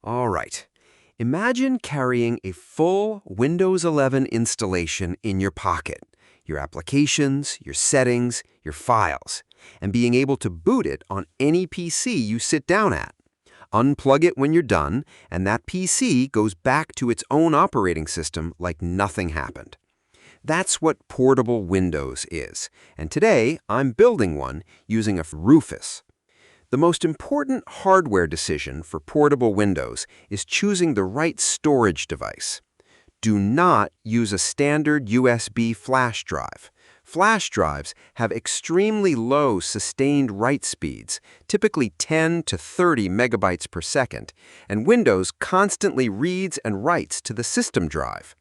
All right. Imagine carrying a full Windows 11 installation in your pocket, your applications, your settings, your files, and being able to boot it on any PC you sit down at. Unplug it when you're done, and that PC goes back to its own operating system like nothing happened. That's what portable Windows is, and today I'm building one using a Rufus. The most important hardware decision for portable Windows is choosing the right storage device. Do not use a standard USB flash drive. Flash drives have extremely low sustained write speeds, typically 10 to 30 megabytes per second, and Windows constantly reads and writes to the system drive.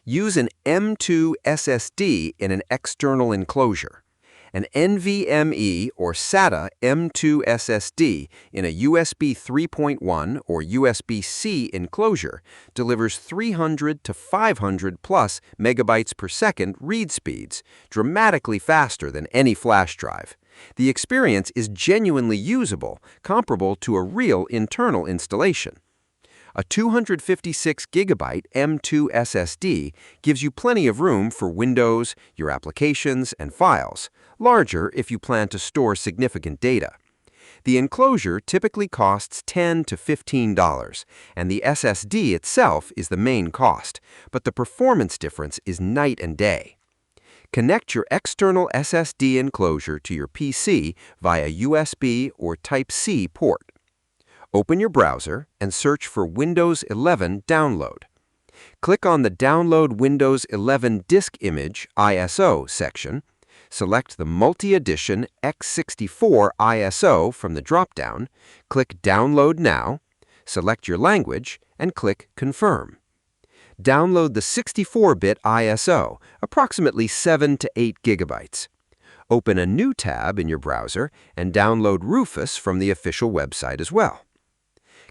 Use an M.2 SSD in an external enclosure. An NVMe or SATA M.2 SSD in a USB 3.1 or USB-C enclosure delivers 300 to 500 plus megabytes per second read speeds, dramatically faster than any flash drive. The experience is genuinely usable, comparable to a real internal installation. A 256 gigabyte M.2 SSD gives you plenty of room for Windows, your applications, and files, larger if you plan to store significant data. The enclosure typically costs $10 to $15, and the SSD itself is the main cost, but the performance difference is night and day. Connect your external SSD enclosure to your PC via USB or Type-C port. Open your browser and search for Windows 11 Download. Click on the Download Windows 11 Disk Image ISO section. Select the Multi-Edition x64 ISO from the drop-down, click Download Now, select your language, and click Confirm. Download the 64-bit ISO, approximately 7 to 8 gigabytes. Open a new tab in your browser and download Rufus from the official website as well.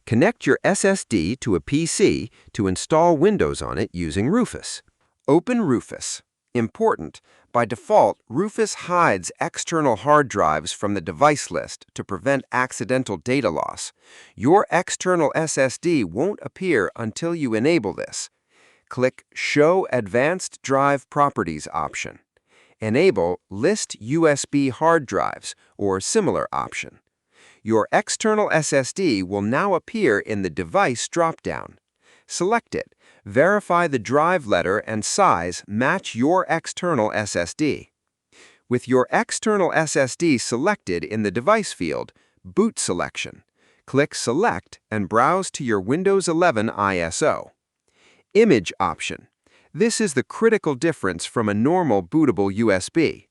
Connect your SSD to a PC to install Windows on it using Rufus. Open Rufus. Important, by default, Rufus hides external hard drives from the device list to prevent accidental data loss. Your external SSD won't appear until you enable this. Click Show Advanced Drive Properties option. Enable List USB Hard Drives or similar option. Your external SSD will now appear in the Device drop-down. Select it. Verify the drive letter and size match your external SSD. With your external SSD selected in the Device field, Boot Selection. Click Select and browse to your Windows 11 ISO. Image option. This is the critical difference from a normal bootable USB.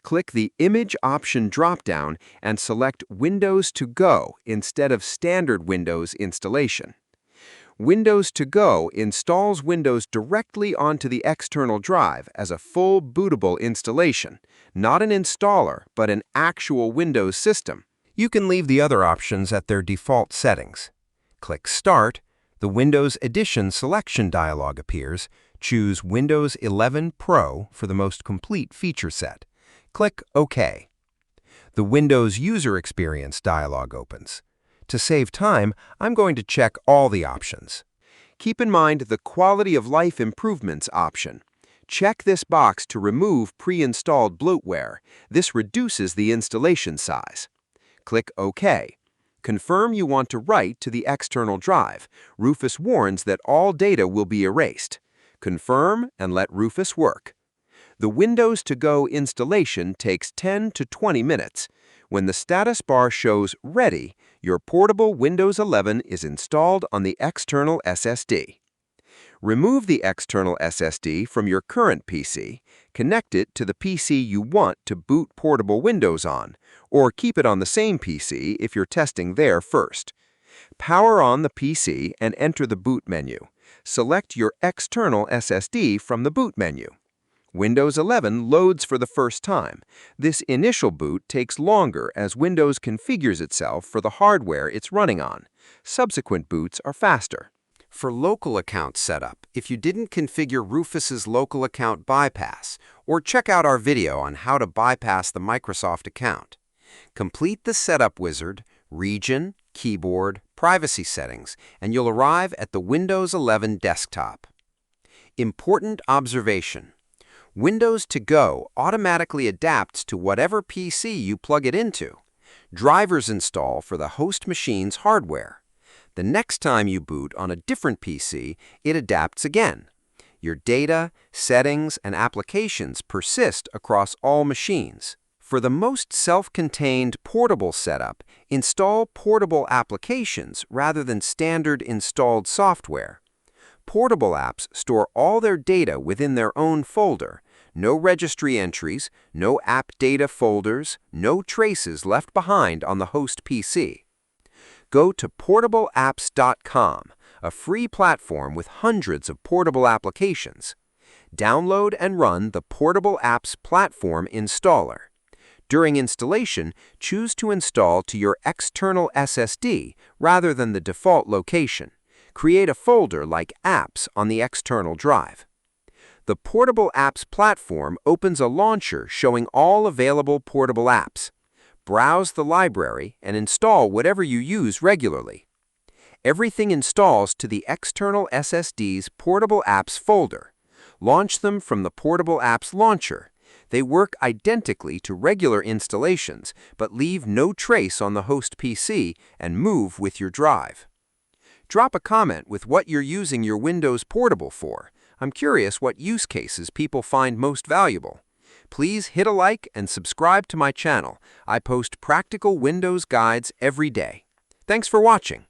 Click the Image option drop-down and select Windows to Go instead of standard Windows installation. Windows to Go installs Windows directly onto the external drive as a full bootable installation, not an installer, but an actual Windows system. You can leave the other options at their default settings. Click Start. The Windows Edition selection dialog appears. Choose Windows 11 Pro for the most complete feature set. Click OK. The Windows User Experience dialog opens. To save time, I'm going to check all the options. Keep in mind the Quality of Life Improvements option. Check this box to remove pre-installed bloatware. This reduces the installation size. Click OK. Confirm you want to write to the external drive. Rufus warns that all data will be erased. Confirm and let Rufus work. The Windows to Go installation takes 10 to 20 minutes. When the status bar shows Ready, your portable Windows 11 is installed on the external SSD. Remove the external SSD from your current PC, connect it to the PC you want to boot portable Windows on, or keep it on the same PC if you're testing there first. Power on the PC and enter the boot menu. Select your external SSD from the boot menu. Windows 11 loads for the first time. This initial boot takes longer as Windows configures itself for the hardware it's running on. Subsequent boots are faster. For local account setup, if you didn't configure Rufus's local account bypass, or check out our video on how to bypass the Microsoft account. Complete the setup wizard, region, keyboard, privacy settings, and you'll arrive at the Windows 11 desktop. Important observation. Windows To Go automatically adapts to whatever PC you plug it into. Drivers install for the host machine's hardware. The next time you boot on a different PC, it adapts again. Your data, settings, and applications persist across all machines. For the most self-contained portable setup, install portable applications rather than standard installed software. Portable apps store all their data within their own folder. No registry entries, no app data folders, no traces left behind on the host PC. Go to portableapps.com, a free platform with hundreds of portable applications. Download and run the Portable Apps Platform installer. During installation, choose to install to your external SSD rather than the default location. Create a folder like Apps on the external drive. The Portable Apps Platform opens a launcher showing all available portable apps. Browse the library and install whatever you use regularly. Everything installs to the external SSD's Portable Apps folder. Launch them from the Portable Apps launcher. They work identically to regular installations, but leave no trace on the host PC and move with your drive. Drop a comment with what you're using your Windows Portable for. I'm curious what use cases people find most valuable. Please hit a like and subscribe to my channel. I post practical Windows guides every day. Thanks for watching.